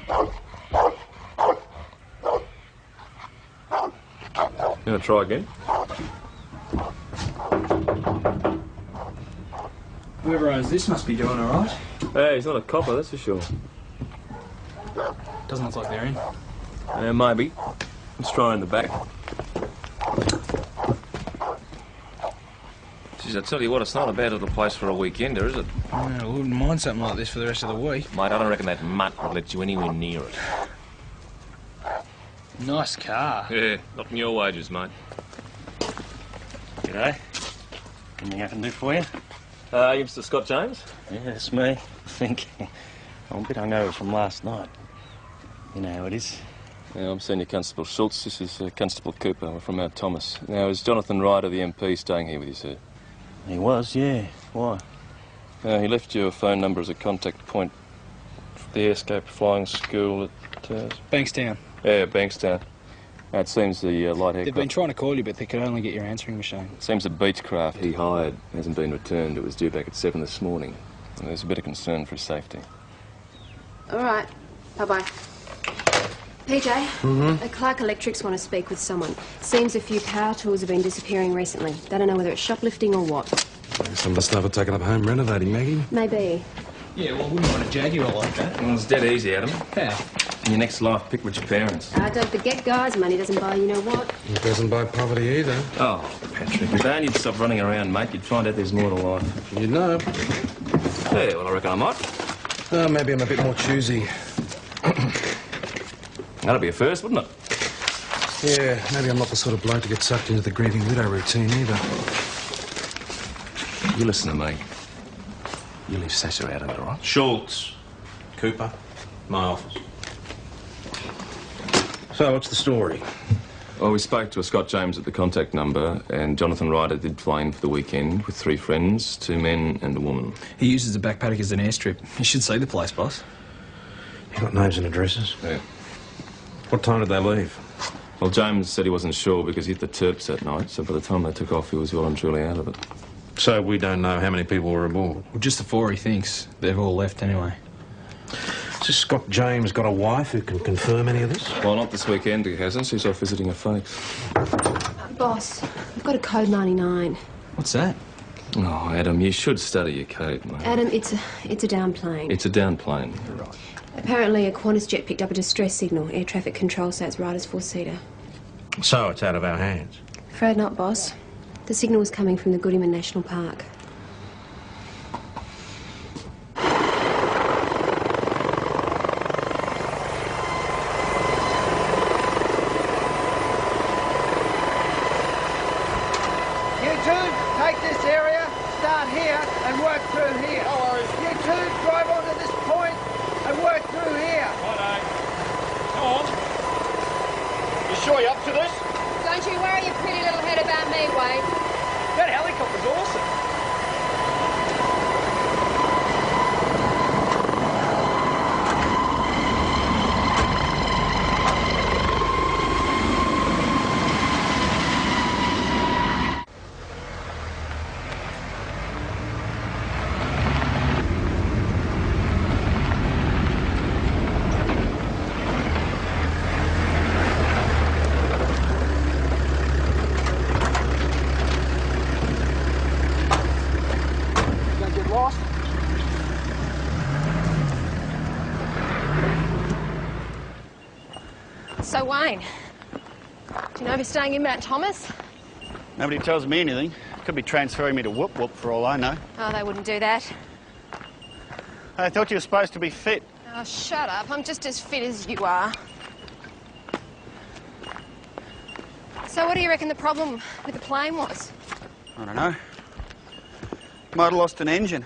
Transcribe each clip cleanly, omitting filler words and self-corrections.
You want to try again? Whoever owns this must be doing all right. Hey, he's not a copper, that's for sure. Doesn't look like they're in. Maybe. Let's try in the back. Jeez, I tell you what, it's not a bad little place for a weekender, is it? Yeah, I wouldn't mind something like this for the rest of the week. Mate, I don't reckon that mutt would let you anywhere near it. Nice car. Yeah, not in your wages, mate. G'day. Anything I can do for you? You Mr. Scott James? Yeah, it's me. I think I'm a bit hungover from last night. You know how it is. Yeah, I'm Senior Constable Schultz. This is Constable Cooper. We're from Mount Thomas. Now, is Jonathan Ryder, the MP, staying here with you, sir? He was, yeah. Why? He left you a phone number as a contact point for the Airscape Flying School at... Bankstown. Yeah, Bankstown. It seems the light aircraft... They've been trying to call you, but they could only get your answering machine. It seems the Beechcraft he hired hasn't been returned. It was due back at 7 this morning. And there's a bit of concern for his safety. All right. Bye-bye. PJ, at Clark Electrics want to speak with someone. Seems a few power tools have been disappearing recently. They don't know whether it's shoplifting or what. Some of the stuff are taken up home renovating, Maggie. Maybe. Yeah, well, I wouldn't want a Jaguar like that. Well, it's dead easy, Adam. How? In your next life, pick with your parents. Don't forget, guys, money doesn't buy you know what. It doesn't buy poverty either. Oh, Patrick, if only you'd stop running around, mate, you'd find out there's more to life. You know. Yeah, well, I reckon I might. Maybe I'm a bit more choosy. That'd be a first, wouldn't it? Yeah, maybe I'm not the sort of bloke to get sucked into the grieving widow routine either. You listen to me. You leave Sasha out of it, all right? Schultz. Cooper. My office. So, what's the story? Well, we spoke to a Scott James at the contact number, and Jonathan Ryder did fly in for the weekend with 3 friends, 2 men and a woman. He uses the back paddock as an airstrip. You should see the place, boss. You got names and addresses? Yeah. What time did they leave? Well, James said he wasn't sure because he hit the Terps that night, so by the time they took off, he was well and truly out of it. So we don't know how many people were aboard? Well, just the 4 he thinks. They've all left anyway. Has this Scott James got a wife who can confirm any of this? Well, not this weekend, he hasn't. She's off visiting a fake. Boss, I've got a code 99. What's that? Oh, Adam, you should study your code, mate. Adam, it's a down plane. It's a down plane. You're right. Apparently, a Qantas jet picked up a distress signal. Air traffic control say it's Ryder's 4-seater. So it's out of our hands? Afraid not, boss. The signal was coming from the Goodyeman National Park. You two, take this area, start here, and work through here. No worries. You two, drive on to this point and work through here. Righto. Come on. You sure you're up to this? Don't you worry your pretty little head about me, Wade. That helicopter's awesome. So, Wayne, do you know if you're staying in Mount Thomas? Nobody tells me anything. Could be transferring me to Whoop Whoop for all I know. Oh, they wouldn't do that. I thought you were supposed to be fit. Oh, shut up. I'm just as fit as you are. So what do you reckon the problem with the plane was? I don't know. Might have lost an engine.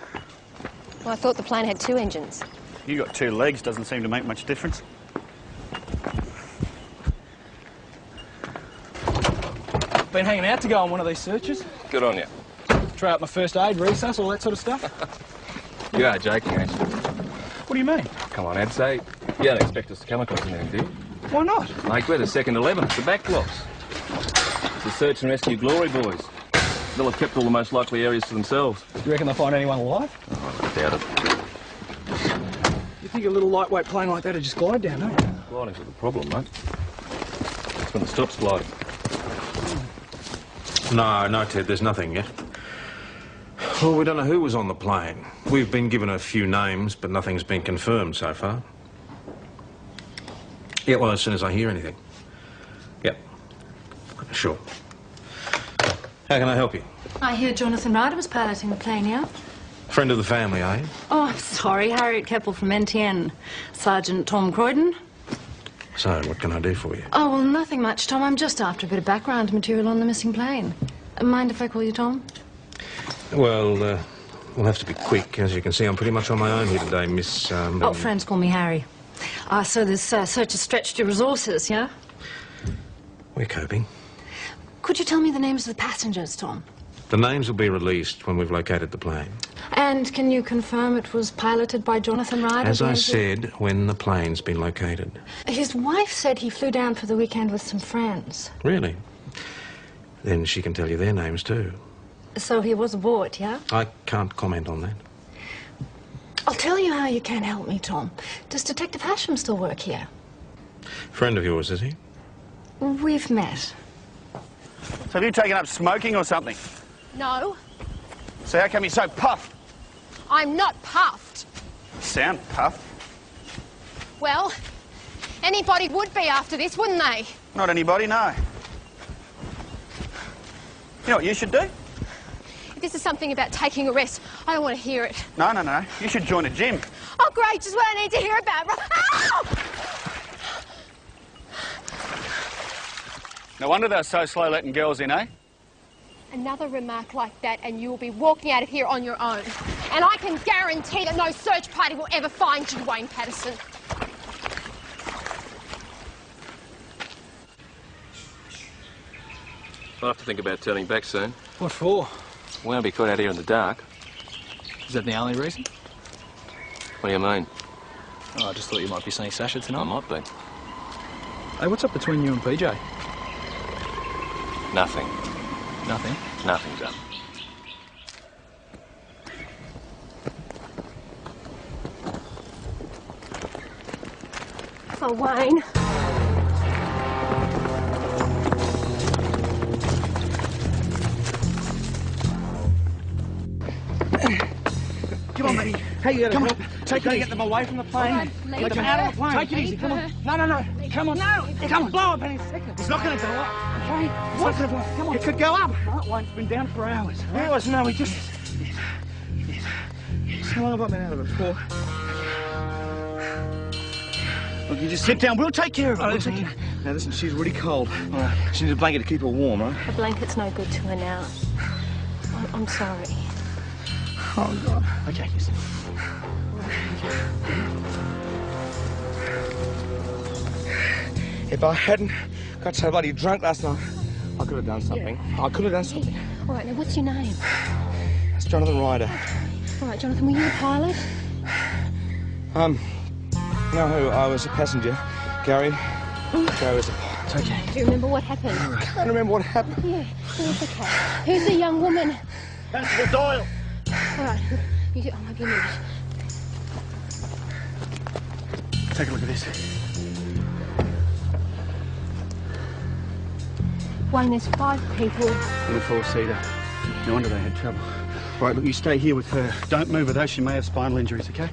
Well, I thought the plane had 2 engines. You got 2 legs, doesn't seem to make much difference. Been hanging out to go on one of these searches. Good on you. Try out my first aid, resus, all that sort of stuff. You are joking, ain't you? What do you mean? Come on, I'd say you don't expect us to come across anything, do you? Why not? Mate, we're the second 11. It's the back blocks. It's the search and rescue glory boys. They'll have kept all the most likely areas to themselves. Do you reckon they'll find anyone alive? Oh, I doubt it. You You think a little lightweight plane like that would just glide down, don't you? Gliding's not the problem, mate. It's when it stops gliding. No, Ted, there's nothing yet. Well, we don't know who was on the plane. We've been given a few names, but nothing's been confirmed so far. Yeah, well, as soon as I hear anything. Yep. Sure. How can I help you? I hear Jonathan Ryder was piloting the plane, yeah? Friend of the family, are you? Oh, I'm sorry. Harriet Keppel from NTN. Sergeant Tom Croydon. So, what can I do for you? Oh, well, nothing much, Tom. I'm just after a bit of background material on the missing plane. Mind if I call you Tom? Well, we'll have to be quick. As you can see, I'm pretty much on my own here today, Miss... Oh, friends call me Harry. So this search has stretched your resources, yeah? We're coping. Could you tell me the names of the passengers, Tom? The names will be released when we've located the plane. And can you confirm it was piloted by Jonathan Ryder? As I said, when the plane's been located. His wife said he flew down for the weekend with some friends. Really? Then she can tell you their names too. So he was aboard, yeah? I can't comment on that. I'll tell you how you can help me, Tom. Does Detective Hasham still work here? Friend of yours, is he? We've met. So have you taken up smoking or something? No, So how come you're so puffed? I'm not puffed. You sound puffed. Well, anybody would be after this, wouldn't they? Not anybody, no. You know what you should do? If this is something about taking a rest, I don't want to hear it. No. You should join a gym. Oh, great, just what I need to hear about. Ow! No wonder they're so slow letting girls in, eh? Another remark like that and you will be walking out of here on your own. And I can guarantee that no search party will ever find you, Wayne Patterson. I'll have to think about turning back soon. What for? We won't be caught out here in the dark. Is that the only reason? What do you mean? Oh, I just thought you might be seeing Sasha I tonight. might be. Hey, what's up between you and PJ? Nothing. Nothing. Nothing's up. Oh, Wayne. Come on, mate. Hey, you gotta get them away from the plane. Leave them out of the plane. Take it easy, come on. No. Come on. No. Come on, blow up any second. It's not gonna go up, okay? It's not gonna blow up. Come on. It could go up. No, it won't. It's been down for hours. Hours? No, we just... How long have I been out of it for? Look, you just sit down. We'll take care of it. Now, listen, she's really cold. All right. She needs a blanket to keep her warm, right? A blanket's no good to her now. I'm sorry. Oh, God. Okay, listen. If I hadn't got so bloody drunk last night, I could have done something. Yeah. I could have done something. All right, now, what's your name? It's Jonathan Ryder. All right, Jonathan, were you a pilot? No, I was a passenger. Gary was a pilot. It's okay. Do you remember what happened? I can't remember what happened. Yeah, it's okay. Who's the young woman? Constable Doyle. All right, I might be a minute. Take a look at this. Wayne, there's 5 people. In a four-seater. No wonder they had trouble. Right, look, you stay here with her. Don't move her, though. She may have spinal injuries, okay?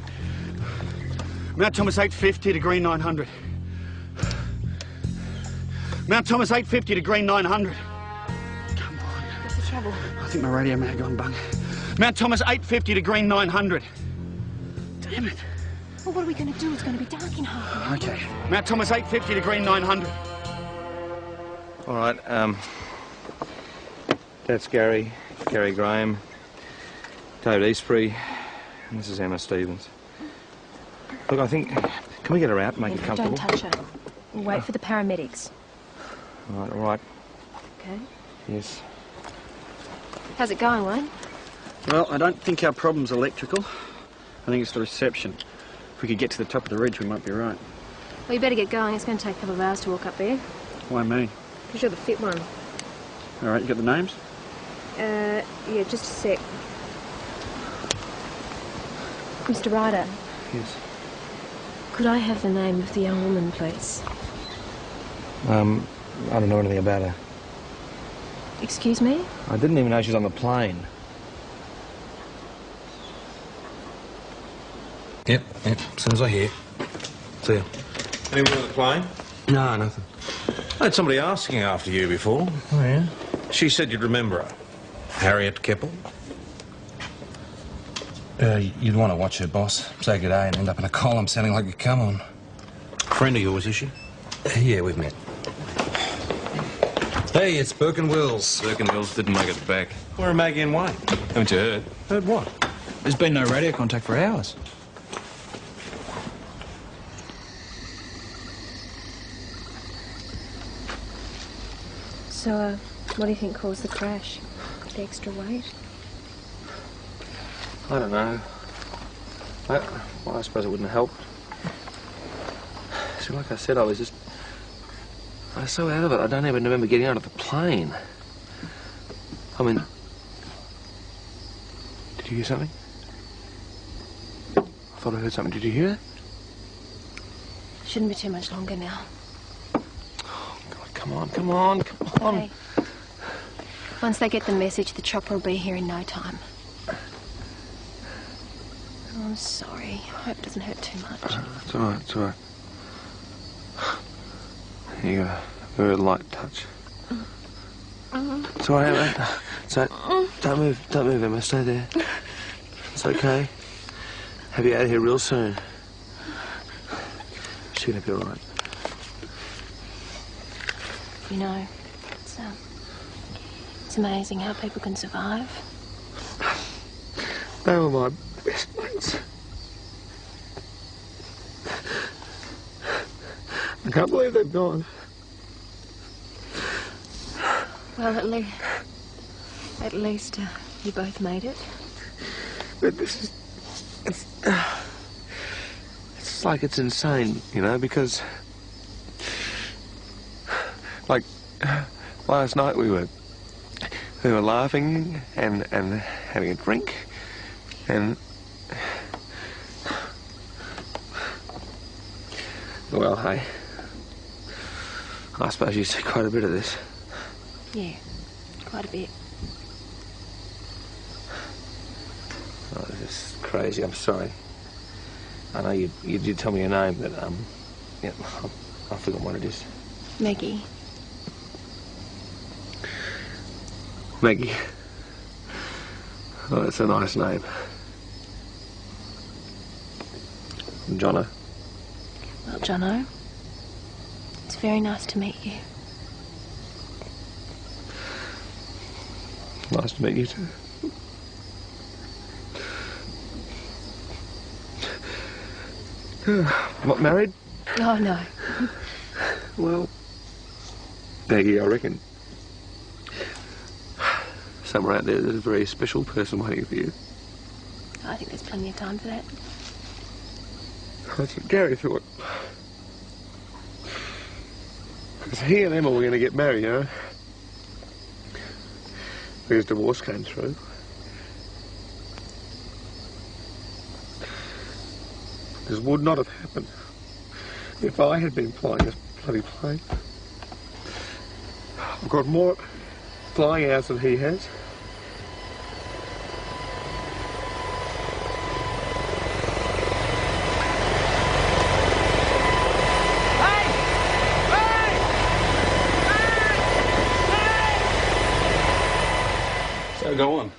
Mount Thomas 850 to green 900. Mount Thomas 850 to green 900. Come on. What's the trouble? I think my radio may have gone bung. Mount Thomas 850 to green 900. Damn it. Well, what are we going to do? It's going to be dark in half an hour. Okay. Mount Thomas 850 to green 900. All right, that's Gary Graham, David Eastbury, and this is Emma Stevens. Look, I think, can we get her out and make it comfortable? Don't touch her. We'll wait for the paramedics. All right. Okay. Yes. How's it going, Wayne? Well, I don't think our problem's electrical. I think it's the reception. If we could get to the top of the ridge, we might be right. Well, you better get going. It's going to take a couple of hours to walk up there. Why me? Because you're the fit one. All right, you got the names? Yeah, just a sec. Mr. Ryder. Yes. Could I have the name of the young woman, please? I don't know anything about her. Excuse me? I didn't even know she was on the plane. Yep, as soon as I hear. See ya. Anyone on the plane? No, nothing. I had somebody asking after you before. Oh, yeah? She said you'd remember her. Harriet Keppel. You'd want to watch her, boss. Say good day and end up in a column sounding like a come-on. Friend of yours, is she? Yeah, we've met. Hey, it's Burke and Wills. Burke and Wills didn't make it back. Where are Maggie and Wayne? Haven't you heard? Heard what? There's been no radio contact for hours. So, what do you think caused the crash? The extra weight? I don't know. Well, I suppose it wouldn't help. See, like I said, I was so out of it, I don't even remember getting out of the plane. I mean... Did you hear something? I thought I heard something. Did you hear it? Shouldn't be too much longer now. Oh, God, come on, come on, come on. Okay. Once they get the message, the chopper will be here in no time. Oh, I'm sorry. I hope it doesn't hurt too much. It's all right, it's all right. You got a very light touch. It's all right, mate. It's all right. Don't move, Emma. Stay there. It's okay. Have you out of here real soon. She's gonna be all right. You know, it's amazing how people can survive. They were my best mates. I can't believe they've gone. Well, at least you both made it. But this is... It's like it's insane, you know, because... Like, last night we were laughing and having a drink, and... Well, I suppose you see quite a bit of this. Yeah, quite a bit. Oh, this is crazy. I'm sorry. I know you did tell me your name, but yeah, I forgot what it is. Maggie. Maggie. Oh, that's a nice name. Jono. Well, Jono, it's very nice to meet you. Nice to meet you too. What, married? Oh, no. Well, Maggie, I reckon somewhere out there's a very special person waiting for you. I think there's plenty of time for that. That's what Gary thought. Because he and Emma were going to get married, you know. His divorce came through. This would not have happened if I had been flying this bloody plane. I've got more flying hours than he has. So go on.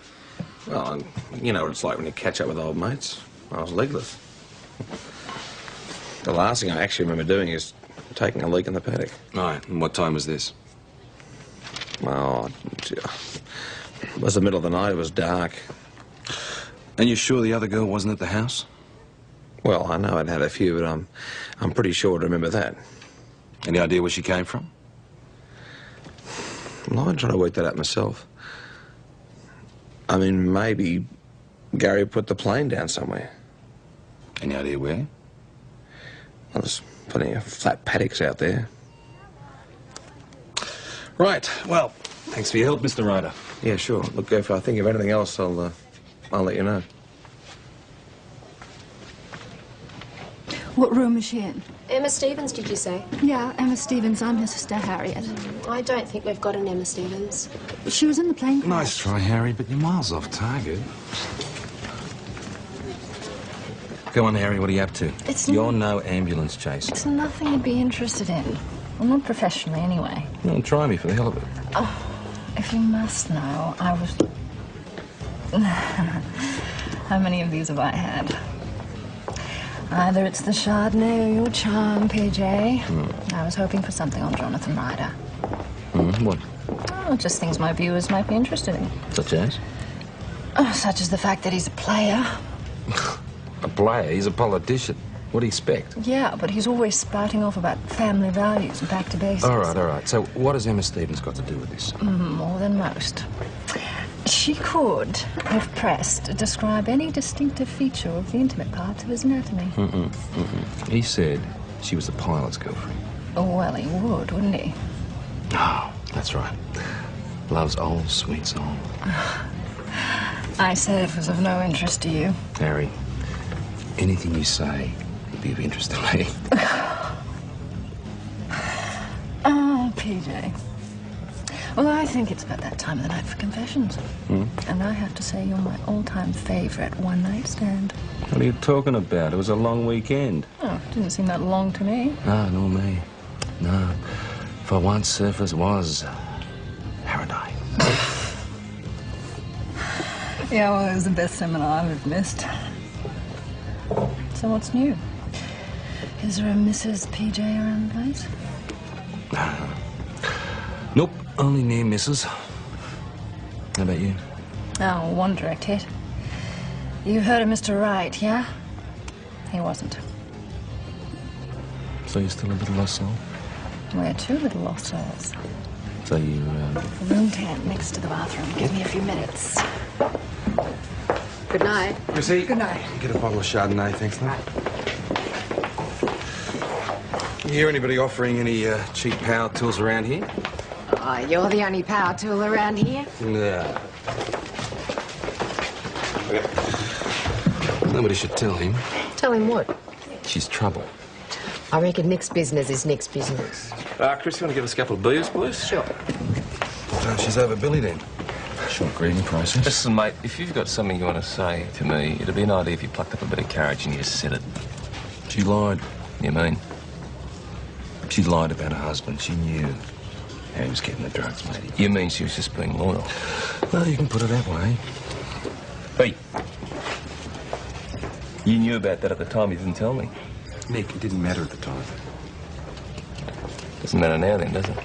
Well, you know what it's like when you catch up with old mates. I was legless. The last thing I actually remember doing is taking a leak in the paddock. Right, and what time was this? Oh, it was the middle of the night. It was dark. And you're sure the other girl wasn't at the house? Well, I know I'd had a few, but I'm pretty sure to remember that. Any idea where she came from? Well, I'm trying to work that out myself. I mean, maybe Gary put the plane down somewhere. Any idea where? Well, there's plenty of flat paddocks out there. Right, well, thanks for your help, Mr. Ryder. Yeah, sure. Look, if I think of anything else, I'll let you know. What room is she in? Emma Stevens, did you say? Yeah, Emma Stevens. I'm her sister, Harriet. I don't think we've got an Emma Stevens. She was in the plane crash. Nice try, Harry, but you're miles off target. Go on, Harry, what are you up to? You're no ambulance chaser. It's nothing you'd be interested in. Well, not professionally, anyway. Well, try me for the hell of it. Oh, if you must know, I was... How many of these have I had? Either it's the Chardonnay or your charm, PJ. I was hoping for something on Jonathan Ryder. What? Oh, just things my viewers might be interested in. Such as? Oh, such as the fact that he's a player. A player? He's a politician. What do you expect? Yeah, but he's always spouting off about family values and back to basics. All right. So what has Emma Stevens got to do with this? More than most. She could, if pressed, describe any distinctive feature of the intimate parts of his anatomy. He said she was the pilot's girlfriend. Oh, well, he would, wouldn't he? Oh, that's right. Love's old sweet soul. I said it was of no interest to you. Harry, anything you say would be of interest to me. Oh, PJ. Well, I think it's about that time of the night for confessions. And I have to say you're my all-time favourite one-night stand. What are you talking about? It was a long weekend. Oh, didn't seem that long to me. No, nor me. No. For once, Surfers was paradise. Yeah, well, it was the best seminar I've missed. So what's new? Is there a Mrs. PJ around the place? Nope, only near misses. How about you? Oh, one direct hit. You've heard of Mr. Wright, yeah? He wasn't. So you're still a little lost soul? We're two little lost souls. So you, Room 10, next to the bathroom. Give me a few minutes. Good night. Chrissy? Good night. You get a bottle of Chardonnay, thanks, love. You hear anybody offering any cheap power tools around here? Oh, you're the only power tool around here. No. Nobody should tell him. Tell him what? She's trouble. I reckon Nick's business is Nick's business. Chris, you want to give us a couple of beers, please? Sure. She's over Billy then. Short grieving process. Listen, mate, if you've got something you want to say to me, it'd be an idea if you plucked up a bit of courage and you just said it. She lied. You mean? She lied about her husband. She knew how he was getting the drugs, matey. You mean she was just being loyal? Well, you can put it that way. Hey. You knew about that at the time, you didn't tell me. Nick, it didn't matter at the time. Doesn't matter now then, does it?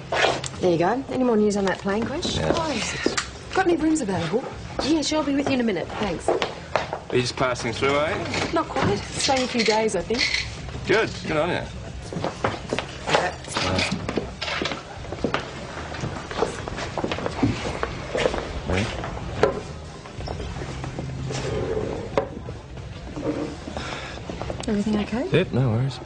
There you go. Any more news on that plane crash? Yeah. Got any rooms available? Yeah, sure, I'll be with you in a minute. Thanks. Are you just passing through, are you? Not quite. Staying a few days, I think. Good. Good on you. Everything okay? Yep, no worries.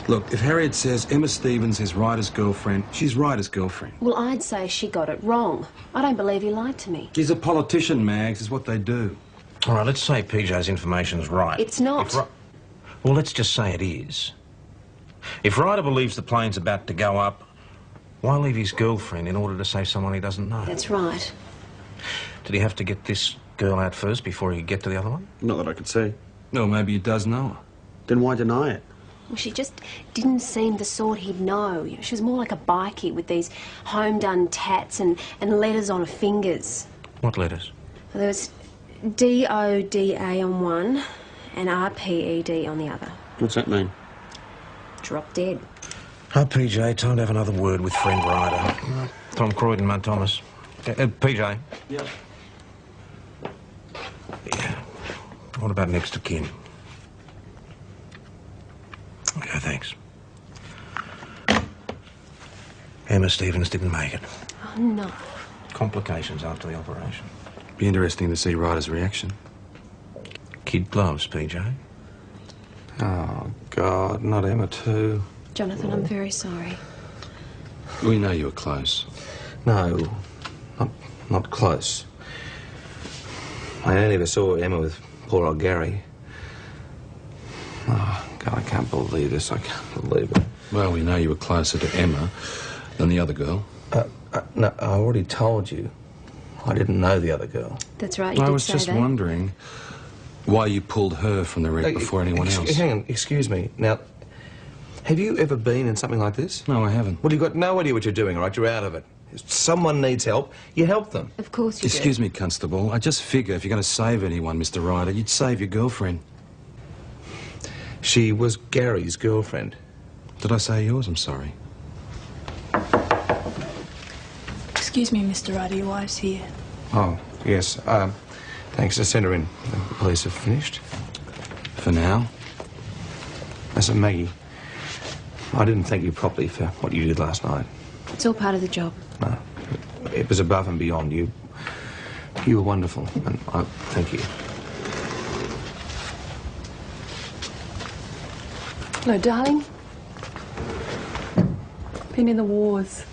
Look, if Harriet says Emma Stevens is Ryder's girlfriend, she's Ryder's girlfriend. Well, I'd say she got it wrong. I don't believe he lied to me. She's a politician, Mags, is what they do. All right, let's say PJ's information's right. It's not. Well, let's just say it is. If Ryder believes the plane's about to go up, why leave his girlfriend in order to save someone he doesn't know? That's right. Did he have to get this girl out first before he could get to the other one? Not that I could see. No, maybe he does know her. Then why deny it? Well, she just didn't seem the sort he'd know. You know, she was more like a bikie with these home-done tats and letters on her fingers. What letters? Well, there was D-O-D-A on one and R-P-E-D on the other. What's that mean? Drop dead. Oh, PJ, time to have another word with friend Ryder. Tom Croydon, Mount Thomas. PJ? Yeah. Yeah. What about next of kin? Okay, thanks. Emma Stevens didn't make it. Oh, no. Complications after the operation. Be interesting to see Ryder's reaction. Kid gloves, PJ. Oh, God, not Emma too. Jonathan, I'm very sorry. We know you were close. No, not close. I only ever saw Emma with poor old Gary. Oh, can't believe this. I can't believe it. Well, we know you were closer to Emma than the other girl. No, I already told you. I didn't know the other girl. That's right, you I did was say just that. wondering why you pulled her from the wreck before anyone else. Hang on, excuse me. Now, have you ever been in something like this? No, I haven't. Well, you've got no idea what you're doing, all right? You're out of it. If someone needs help, you help them. Of course you Excuse me, Constable. I just figure if you're going to save anyone, Mr. Ryder, you'd save your girlfriend. She was Gary's girlfriend. Did I say yours? I'm sorry. Excuse me, Mr. Ryder, your wife's here. Oh, yes. Thanks. Just send her in. The police have finished. For now? Listen, Maggie, I didn't thank you properly for what you did last night. It's all part of the job. No. It was above and beyond. You were wonderful, and I thank you. Hello, darling. Been in the wars.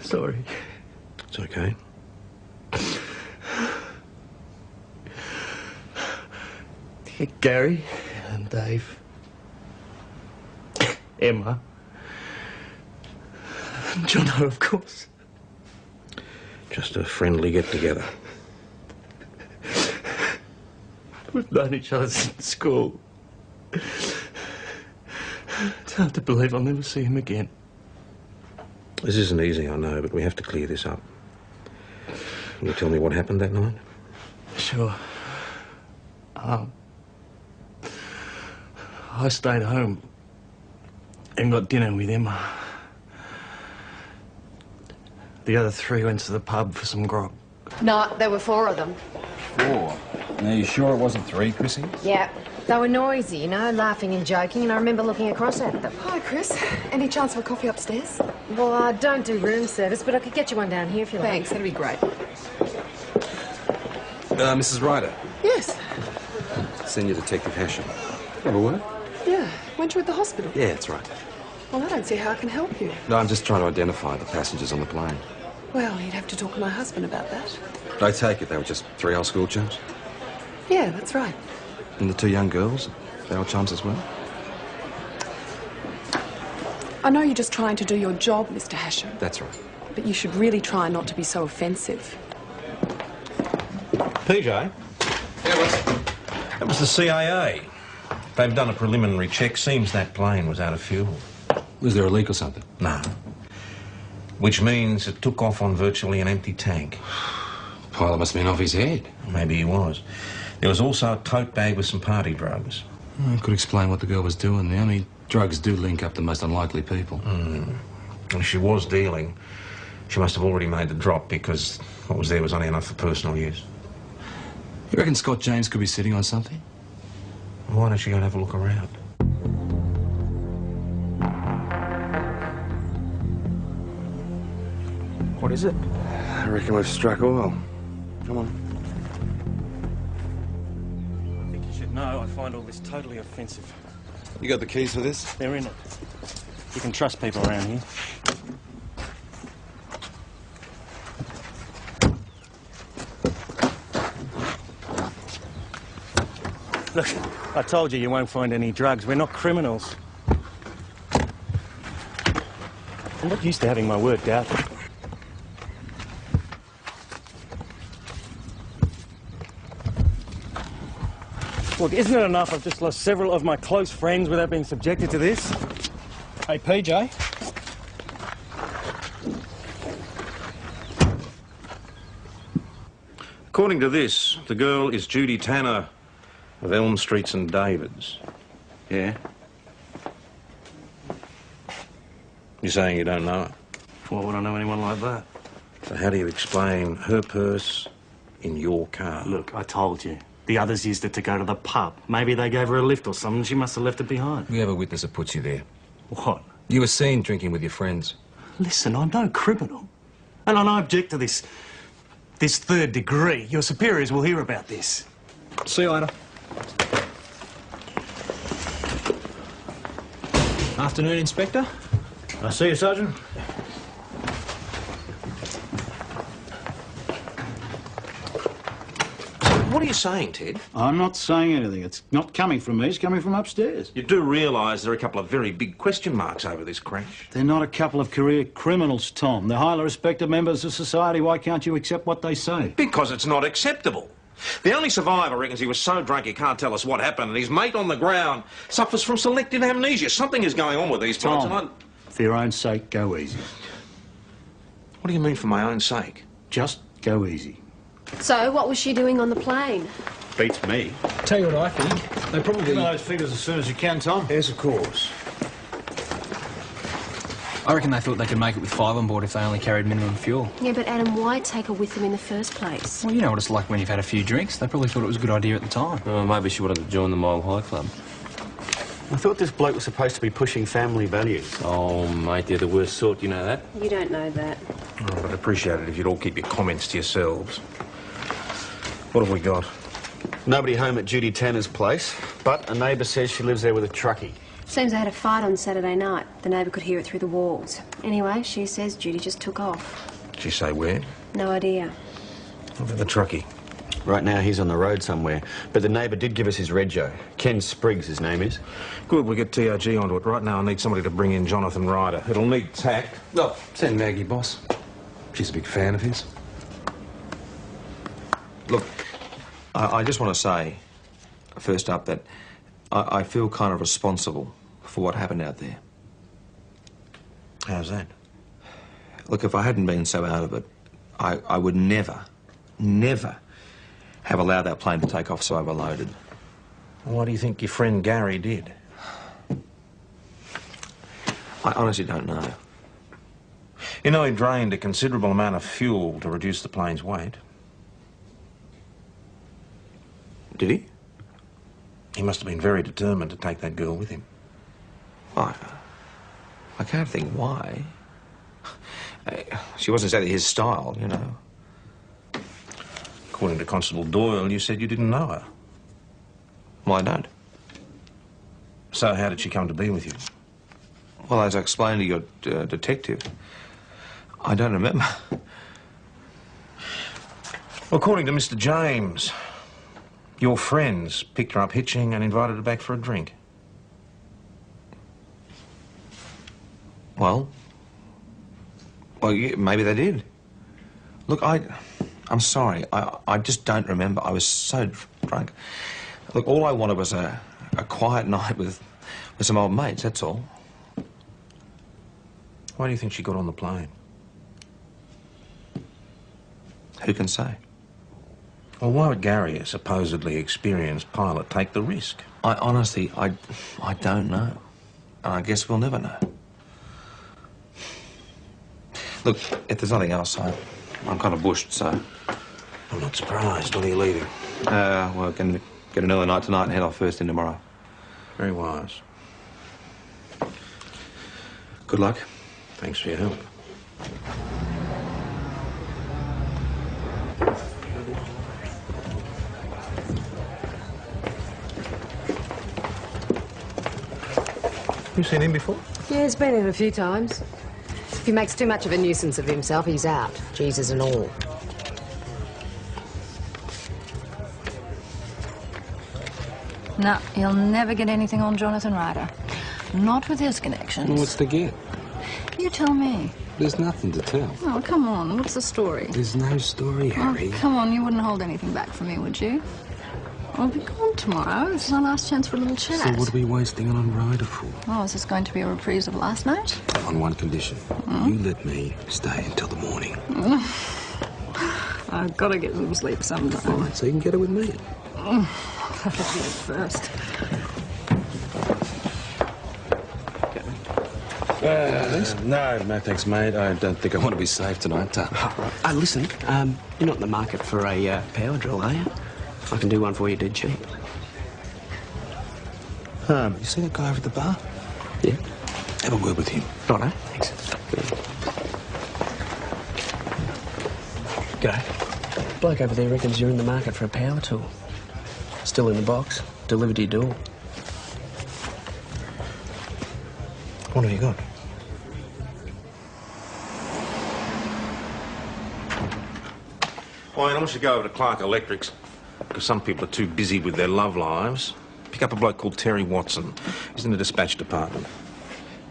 Sorry. It's okay. Gary and Dave. Emma. And Jono, of course. Just a friendly get-together. We've known each other since school. It's hard to believe I'll never see him again. This isn't easy, I know, but we have to clear this up. Can you tell me what happened that night? Sure. I stayed home and got dinner with Emma. The other three went to the pub for some grog. No, there were 4 of them. 4? Are you sure it wasn't 3, Chrissy? Yeah. They were noisy, you know, laughing and joking, and I remember looking across at them. Hi, Chris. Any chance of a coffee upstairs? Well, I don't do room service, but I could get you one down here if you like. Thanks, that'd be great. Mrs. Ryder. Yes. Senior Detective Hashem. Have a word? Yeah. Weren't you at the hospital? Yeah, that's right. Well, I don't see how I can help you. No, I'm just trying to identify the passengers on the plane. Well, you'd have to talk to my husband about that. I take it they were just 3 old school chums? Yeah, that's right. And the 2 young girls, they were chums as well? I know you're just trying to do your job, Mr. Hashem. That's right. But you should really try not to be so offensive. PJ? Yeah, what's that was the CIA. They've done a preliminary check. Seems that plane was out of fuel. Was there a leak or something? No. Which means it took off on virtually an empty tank. Pilot must have been off his head. Maybe he was. There was also a tote bag with some party drugs. Well, could explain what the girl was doing there. I mean, drugs do link up the most unlikely people. If she was dealing, she must have already made the drop because what was there was only enough for personal use. You reckon Scott James could be sitting on something? Why don't you go and have a look around? What is it? I reckon we've struck oil. Come on. I think you should know I find all this totally offensive. You got the keys for this? They're in it. You can trust people around here. Look, I told you won't find any drugs. We're not criminals. I'm not used to having my word doubted. Look, isn't it enough I've just lost several of my close friends without being subjected to this? Hey, PJ. According to this, the girl is Judy Tanner of Elm Street St David's. Yeah? You're saying you don't know her? Why would I know anyone like that? So how do you explain her purse in your car? Look, I told you. The others used it to go to the pub. Maybe they gave her a lift or something. She must have left it behind. We have a witness that puts you there. What? You were seen drinking with your friends. Listen, I'm no criminal. And I object to this 3rd degree. Your superiors will hear about this. See you later. Afternoon, Inspector. I see you, Sergeant. What are you saying, Ted? I'm not saying anything. It's not coming from me, it's coming from upstairs. You do realise there are a couple of very big question marks over this crash? They're not a couple of career criminals, Tom. They're highly respected members of society. Why can't you accept what they say? Because it's not acceptable. The only survivor reckons he was so drunk he can't tell us what happened, and his mate on the ground suffers from selective amnesia. Something is going on with these blokes, and Tom, for your own sake, go easy. What do you mean for my own sake? Just go easy. So, what was she doing on the plane? Beats me. Tell you what I think. They probably... Give me those figures as soon as you can, Tom. Yes, of course. I reckon they thought they could make it with 5 on board if they only carried minimum fuel. Yeah, but Adam, why take her with them in the first place? Well, you know what it's like when you've had a few drinks. They probably thought it was a good idea at the time. Maybe she wanted to join the Mile High Club. I thought this bloke was supposed to be pushing family values. Oh, mate, they're the worst sort, you know that? You don't know that. Oh, I'd appreciate it if you'd all keep your comments to yourselves. What have we got? Nobody home at Judy Tanner's place, but a neighbour says she lives there with a truckie. Seems they had a fight on Saturday night. The neighbour could hear it through the walls. Anyway, she says Judy just took off. Did she say where? No idea. What about the truckie? Right now he's on the road somewhere, but the neighbour did give us his rego. Ken Spriggs, his name is. Good, we get TRG onto it. Right now I need somebody to bring in Jonathan Ryder. It'll need tact. Oh, send Maggie, boss. She's a big fan of his. Look, I just want to say, first up, that I feel kind of responsible for what happened out there. How's that? Look, if I hadn't been so out of it, I would never have allowed that plane to take off so overloaded. What do you think your friend Gary did? I honestly don't know. You know, he drained a considerable amount of fuel to reduce the plane's weight. Did he? He must have been very determined to take that girl with him. I can't think why. She wasn't exactly his style, you know. According to Constable Doyle, you said you didn't know her. Well, I don't. So how did she come to be with you? Well, as I explained to your detective, I don't remember. According to Mr. James, your friends picked her up hitching and invited her back for a drink. Well, yeah, maybe they did. Look, I'm sorry. I just don't remember. I was so drunk. Look, all I wanted was a quiet night with some old mates, that's all. Why do you think she got on the plane? Who can say? Well, why would Gary, a supposedly experienced pilot, take the risk? I honestly, I don't know. And I guess we'll never know. Look, if there's nothing else, I'm kind of bushed, so... I'm not surprised. When are you leaving? Well, going to get an early night tonight and head off first thing tomorrow. Very wise. Good luck. Thanks for your help. You seen him before? Yeah, he's been in a few times. If he makes too much of a nuisance of himself, he's out. Jesus and all. No, you'll never get anything on Jonathan Ryder. Not with his connections. Well, what's to get? You tell me. There's nothing to tell. Oh, come on. What's the story? There's no story, Harry. Oh, come on. You wouldn't hold anything back from me, would you? I'll be gone tomorrow. This is our last chance for a little chat. So what are we wasting on Ryder for? Oh, is this going to be a reprise of last night? On one condition. You let me stay until the morning. I've got to get some sleep sometime. Fine, so you can get it with me. That'll be it first. No, thanks, mate. I don't think I want to be safe tonight. Listen, you're not in the market for a power drill, are you? I can do one for you dead cheap. You see that guy over at the bar? Yeah. Have a word with him. Righto, thanks. G'day. Bloke over there reckons you're in the market for a power tool. Still in the box, delivered to your door. What have you got? Well, I want you to go over to Clark Electrics. Because some people are too busy with their love lives. Pick up a bloke called Terry Watson. He's in the dispatch department.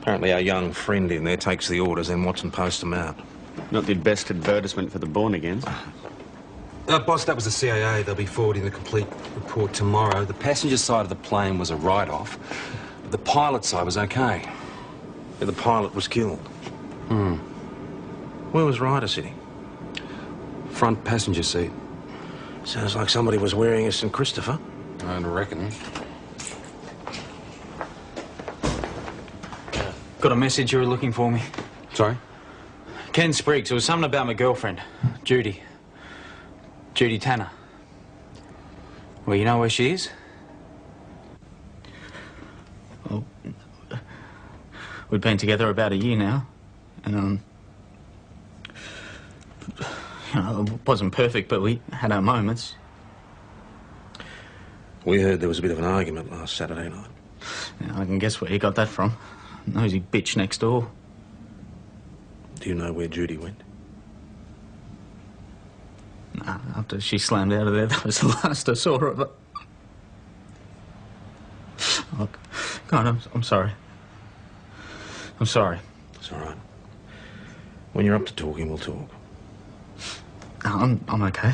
Apparently our young friend in there takes the orders, then Watson posts them out. Not the best advertisement for the born-agains. Boss, that was the CIA. They'll be forwarding the complete report tomorrow. The passenger side of the plane was a write-off. The pilot side was okay. Yeah, the pilot was killed. Where was Ryder sitting? Front passenger seat. Sounds like somebody was wearing a St. Christopher. I reckon. Got a message you were looking for me. Sorry? Ken Spriggs. It was something about my girlfriend, Judy. Judy Tanner. Well, you know where she is? Well, we've been together about a year now, and, you know, it wasn't perfect, but we had our moments. We heard there was a bit of an argument last Saturday night. Yeah, I can guess where he got that from. Nosy bitch next door. Do you know where Judy went? Nah, after she slammed out of there, that was the last I saw of her. Look, God, I'm sorry. I'm sorry. It's all right. When you're up to talking, we'll talk. No, I'm okay.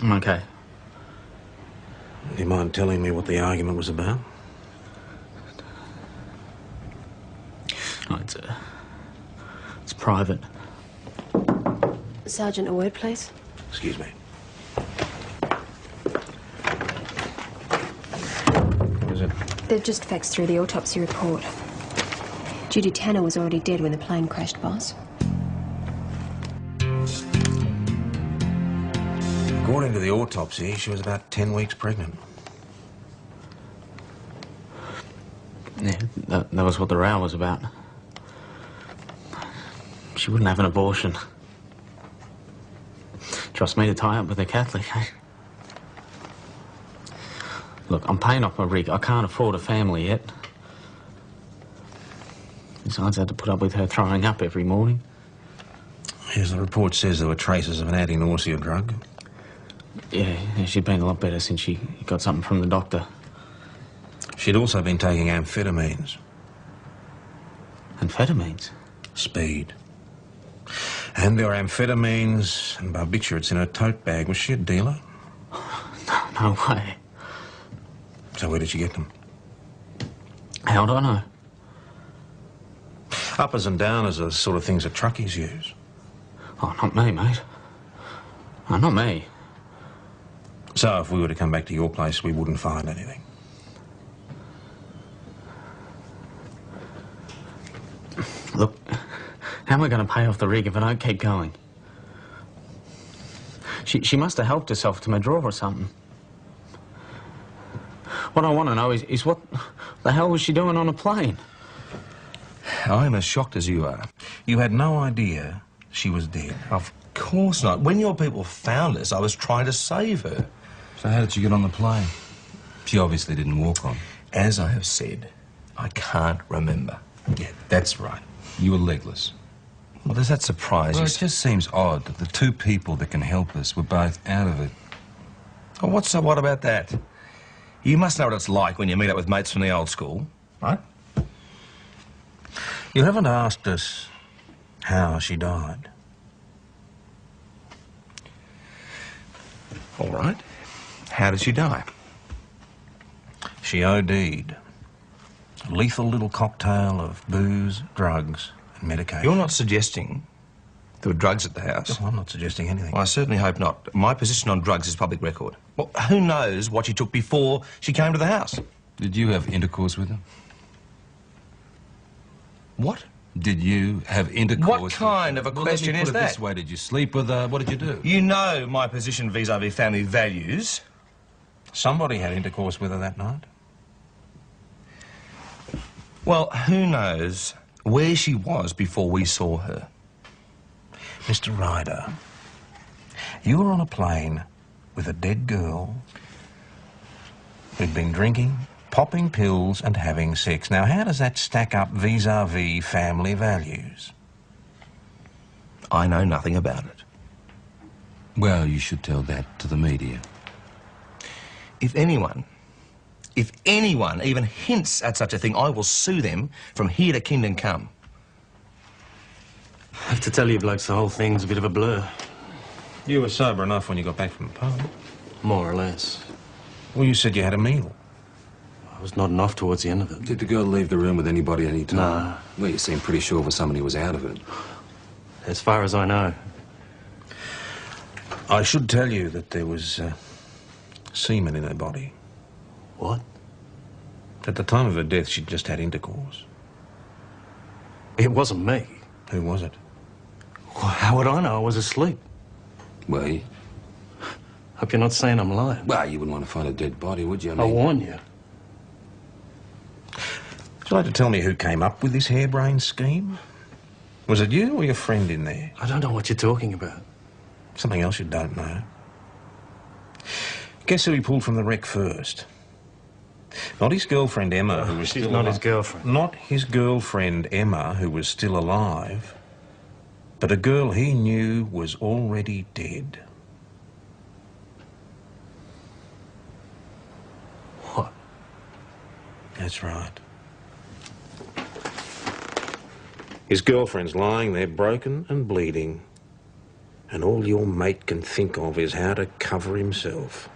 I'm okay. Do you mind telling me what the argument was about? No, it's private. Sergeant, a word, please. Excuse me. What is it? They've just faxed through the autopsy report. Judy Tanner was already dead when the plane crashed, boss. According to the autopsy, she was about 10 weeks pregnant. Yeah, that was what the row was about. She wouldn't have an abortion. Trust me to tie up with a Catholic, eh? Look, I'm paying off my rig. I can't afford a family yet. Besides, I had to put up with her throwing up every morning. Yes, the report says there were traces of an anti-nausea drug. Yeah, she'd been a lot better since she got something from the doctor. She'd also been taking amphetamines. Amphetamines? Speed. And there were amphetamines and barbiturates in her tote bag. Was she a dealer? No way. So where did she get them? How do I know? Uppers and downers are the sort of things that truckies use. Oh, not me, mate. Oh, not me. So if we were to come back to your place, we wouldn't find anything? Look, how am I going to pay off the rig if I don't keep going? She must have helped herself to my drawer or something. What I want to know is what the hell was she doing on a plane? I'm as shocked as you are. You had no idea she was dead? Of course not. When your people found us, I was trying to save her. So how did you get on the plane? She obviously didn't walk on. As I have said, I can't remember. Yeah, that's right. You were legless. Well, does that surprise you? Well, it just seems odd that the two people that can help us were both out of it. Well, what's so what about that? You must know what it's like when you meet up with mates from the old school, right? You haven't asked us how she died. All right. How did she die? She OD'd. A lethal little cocktail of booze, drugs, and medication. You're not suggesting there were drugs at the house? Oh, I'm not suggesting anything. Well, I certainly hope not. My position on drugs is public record. Well, who knows what she took before she came to the house? Did you have intercourse with her? What? Did you have intercourse? What kind of a question is that? This way, did you sleep with her? What did you do? You know my position vis-à-vis family values. Somebody had intercourse with her that night. Well, who knows where she was before we saw her? Mr. Ryder, you were on a plane with a dead girl who'd been drinking, popping pills and having sex. Now, how does that stack up vis-à-vis family values? I know nothing about it. Well, you should tell that to the media. If anyone even hints at such a thing, I will sue them from here to Kingdom Come. I have to tell you, blokes, the whole thing's a bit of a blur. You were sober enough when you got back from the pub. More or less. Well, you said you had a meal. I was nodding off towards the end of it. Did the girl leave the room with anybody any time? No. Well, you seemed pretty sure for somebody who was out of it. As far as I know. I should tell you that there was semen in her body. What? At the time of her death, she'd just had intercourse. It wasn't me. Who was it? Well, how would I know? I was asleep. Well, you... Hope you're not saying I'm lying. Well, you wouldn't want to find a dead body, would you? I warn you. Would you like to tell me who came up with this harebrained scheme? Was it you or your friend in there? I don't know what you're talking about. Something else you don't know. Guess who he pulled from the wreck first? Not his girlfriend Emma, who was She's still not alive. his girlfriend. Not his girlfriend Emma, who was still alive, but a girl he knew was already dead. What? That's right. His girlfriend's lying there broken and bleeding, and all your mate can think of is how to cover himself.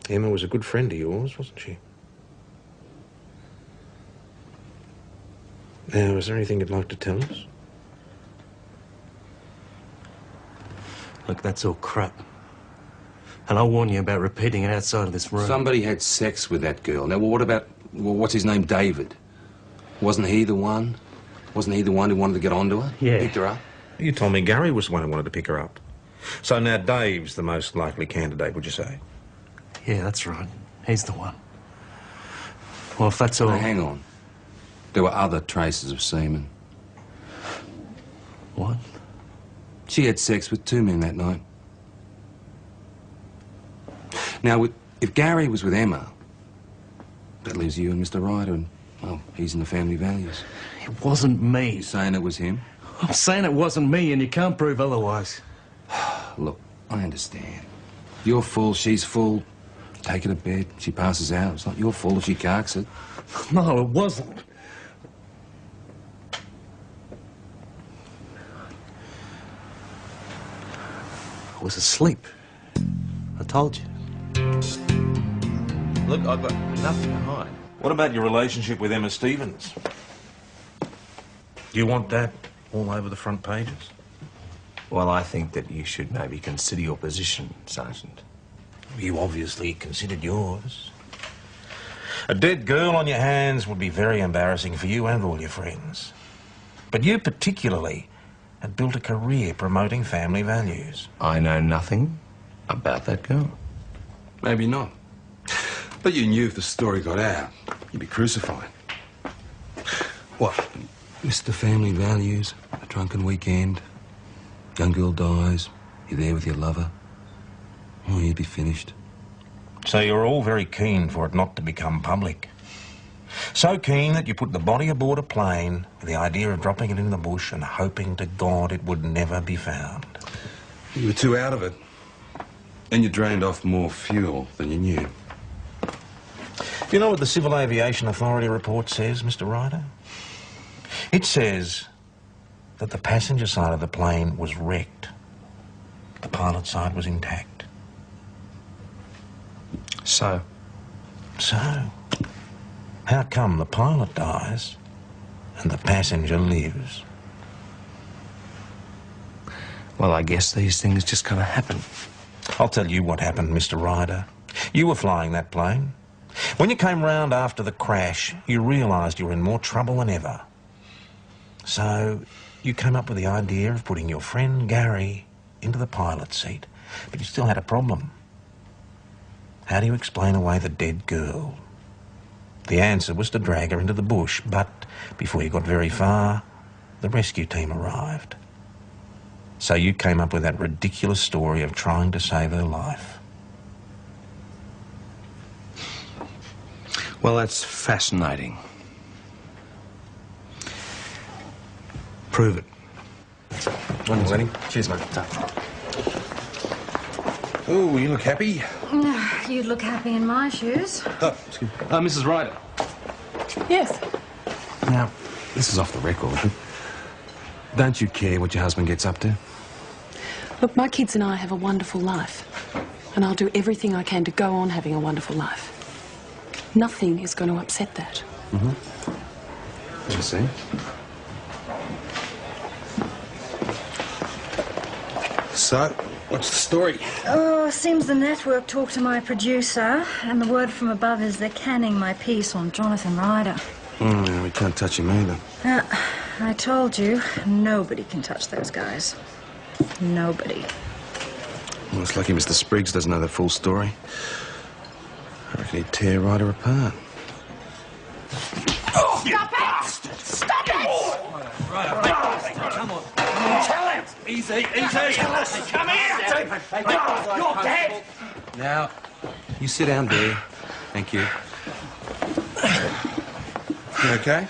Emma was a good friend of yours, wasn't she? Now, is there anything you'd like to tell us? Look, that's all crap. And I'll warn you about repeating it outside of this room. Somebody had sex with that girl. Now, well, what about... Well, what's his name? David. Wasn't he the one? Wasn't he the one who wanted to get onto her? Yeah. Picked her up? You told me Gary was the one who wanted to pick her up. So now Dave's the most likely candidate, would you say? Yeah, that's right. He's the one. Well, if that's all... Now, hang on. There were other traces of semen. What? She had sex with 2 men that night. Now, if Gary was with Emma, that leaves you and Mr. Ryder, and, well, he's in the family values. It wasn't me. You saying it was him? I'm saying it wasn't me, and you can't prove otherwise. Look, I understand. You're full, she's full. Take her to bed, she passes out. It's not your fault if she carks it. No, it wasn't. I was asleep. I told you. Look, I've got nothing to hide. What about your relationship with Emma Stevens? Do you want that all over the front pages? Well, I think that you should maybe consider your position, Sergeant. You obviously considered yours. A dead girl on your hands would be very embarrassing for you and all your friends. But you particularly had built a career promoting family values. I know nothing about that girl. Maybe not. But you knew if the story got out, you'd be crucified. What? Mr. Family Values, a drunken weekend, young girl dies, you're there with your lover. Oh, you'd be finished. So you're all very keen for it not to become public. So keen that you put the body aboard a plane with the idea of dropping it in the bush and hoping to God it would never be found. You were too out of it. And you drained off more fuel than you knew. Do you know what the Civil Aviation Authority report says, Mr. Ryder? It says that the passenger side of the plane was wrecked. The pilot side was intact. So? How come the pilot dies and the passenger lives? Well, I guess these things just kind of happen. I'll tell you what happened, Mr. Ryder. You were flying that plane. When you came round after the crash, you realised you were in more trouble than ever. So you came up with the idea of putting your friend Gary into the pilot seat, but you still had a problem. How do you explain away the dead girl? The answer was to drag her into the bush, but before you got very far, the rescue team arrived. So you came up with that ridiculous story of trying to save her life. Well, that's fascinating. Prove it. On Lenny. Cheers, mate. Oh, you look happy. You'd look happy in my shoes. Oh, excuse me. Mrs. Ryder. Yes. Now, this is off the record. Don't you care what your husband gets up to? Look, my kids and I have a wonderful life. And I'll do everything I can to go on having a wonderful life. Nothing is going to upset that. Mm-hmm. I see. So, what's the story? Oh, seems the network talked to my producer, and the word from above is they're canning my piece on Jonathan Ryder. Yeah, we can't touch him either. I told you, nobody can touch those guys. Nobody. Well, it's lucky Mr. Spriggs doesn't know the full story. I reckon he'd tear Ryder apart. Oh, stop it! Stop it! Ryder, come on. Tell him! Easy, easy! Come here! You're dead! Now, you sit down there. Thank you. You okay?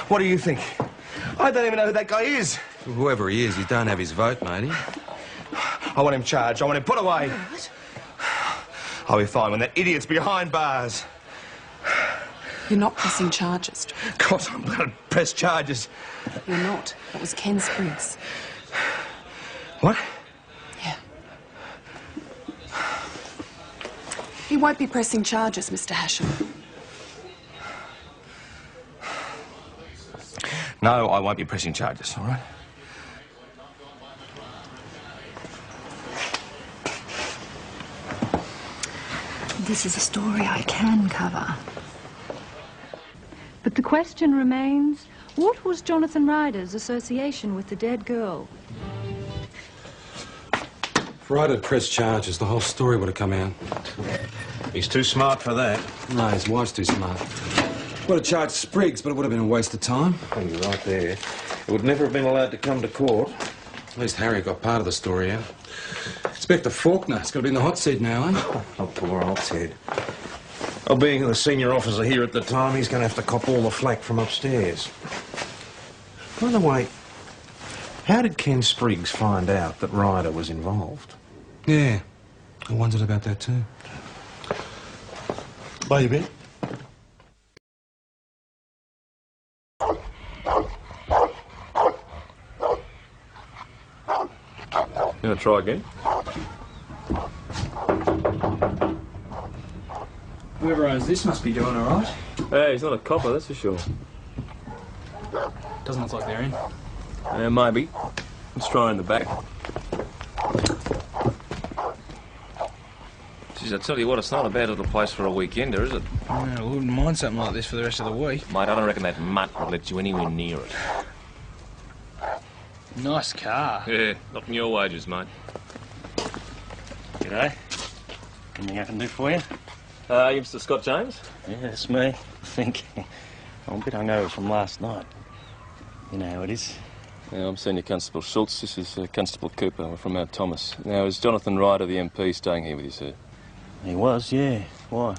What do you think? I don't even know who that guy is. Whoever he is, you don't have his vote, matey. I want him charged. I want him put away. What? I'll be fine when that idiot's behind bars. You're not pressing charges. Of course I'm going to press charges. You're not. That was Ken Spriggs. What? Yeah. He won't be pressing charges, Mr. Hasham. No, I won't be pressing charges, all right? This is a story I can cover. But the question remains, what was Jonathan Ryder's association with the dead girl? If Ryder had pressed charges, the whole story would have come out. He's too smart for that. No, his wife's too smart. Would have charged Spriggs, but it would have been a waste of time. Oh, you're right there. It would never have been allowed to come to court. At least Harry got part of the story out. Inspector Faulkner, it's got to be in the hot seat now, eh? Oh, poor old Ted. Oh, being the senior officer here at the time, he's going to have to cop all the flack from upstairs. By the way, how did Ken Spriggs find out that Ryder was involved? Yeah, I wondered about that too. Baby. You gonna try again? Whoever owns this must be doing all right. Hey, he's not a copper, that's for sure. Doesn't look like they're in. Maybe. Let's try in the back. Geez, I tell you what, it's not a bad little place for a weekender, is it? I wouldn't mind something like this for the rest of the week. Mate, I don't reckon that mutt would let you anywhere near it. Nice car. Yeah, not in your wages, mate. G'day. Anything I can do for you? You Mr. Scott James? Yeah, that's me. I think I'm a bit hungover from last night. You know how it is. Yeah, I'm Senior Constable Schultz. This is Constable Cooper. We're from Mount Thomas. Now, is Jonathan Ryder, the MP, staying here with you, sir? He was, yeah. Why?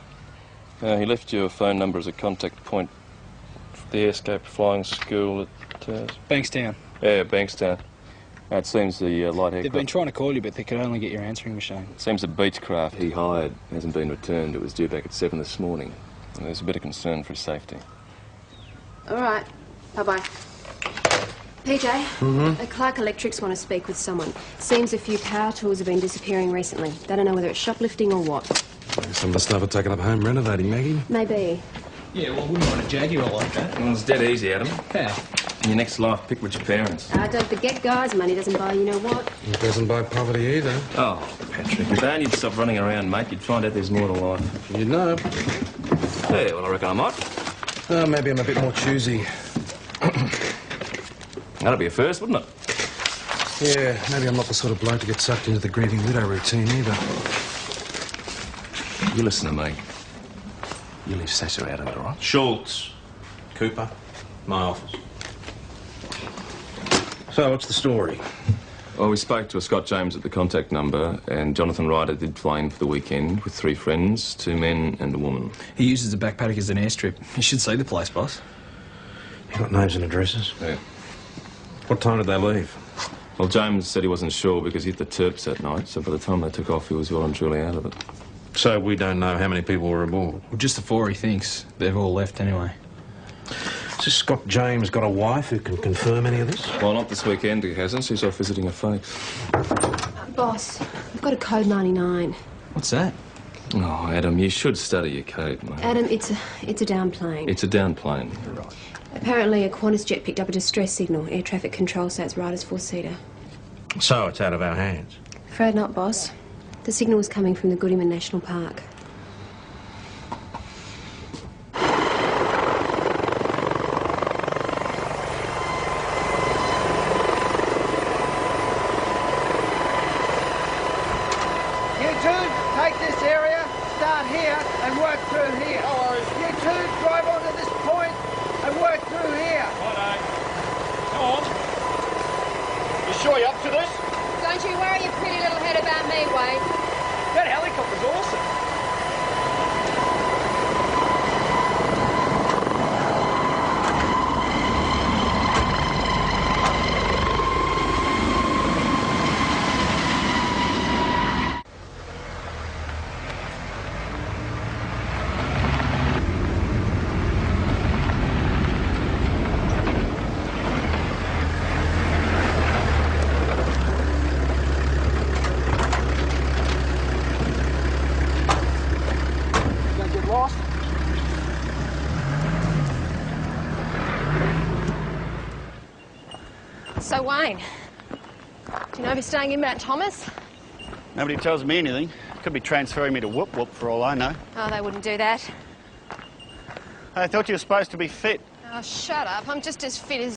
He left you a phone number as a contact point for the Airscape Flying School at... Bankstown. Yeah, Bankstown. Now, it seems the light aircraft... They've been trying to call you, but they could only get your answering machine. It seems the Beechcraft he hired hasn't been returned. It was due back at 7 this morning. And there's a bit of concern for his safety. All right. Bye-bye. PJ, Clark Electrics want to speak with someone. Seems a few power tools have been disappearing recently. They don't know whether it's shoplifting or what. Some of the stuff are taken up home renovating, Maggie. Maybe. Yeah, well, I wouldn't want a Jaguar like that. Well, it's dead easy, Adam. How? In your next life, pick with your parents. Don't forget, guys, money doesn't buy you know what. It doesn't buy poverty either. Oh, Patrick, if only you'd stop running around, mate, you'd find out there's more to life. You'd know. Yeah, well, I reckon I might. Maybe I'm a bit more choosy. That'd be a first, wouldn't it? Yeah, maybe I'm not the sort of bloke to get sucked into the grieving widow routine either. You listen to me. You leave Sasha out of it, all right? Schultz. Cooper. My office. So, what's the story? Well, we spoke to a Scott James at the contact number, and Jonathan Ryder did fly in for the weekend with 3 friends, 2 men and a woman. He uses the back paddock as an airstrip. You should see the place, boss. You got names and addresses? Yeah. What time did they leave? Well, James said he wasn't sure because he hit the Terps that night, so by the time they took off, he was well and truly out of it. So we don't know how many people were aboard? Well, just the 4 he thinks. They've all left anyway. Has this Scott James got a wife who can confirm any of this? Well, not this weekend, he hasn't. She's off visiting a folks. Boss, I've got a code 99. What's that? Oh, Adam, you should study your code, mate. Adam, it's a down plane. It's a down plane. You're right. Apparently, a Qantas jet picked up a distress signal. Air traffic control say it's Ryder's four-seater. So it's out of our hands? Afraid not, boss. The signal was coming from the Goodyeman National Park. You two, take this area, start here, and work through here. No worries. You two, drive onto this point and work through here. Righto. Come on. You sure you're up to this? Don't you worry your pretty little head about me, Wayne. That helicopter's awesome. So, Wayne, do you know if you're staying in Mount Thomas? Nobody tells me anything. Could be transferring me to Whoop Whoop for all I know. Oh, they wouldn't do that. I thought you were supposed to be fit. Oh, shut up. I'm just as fit as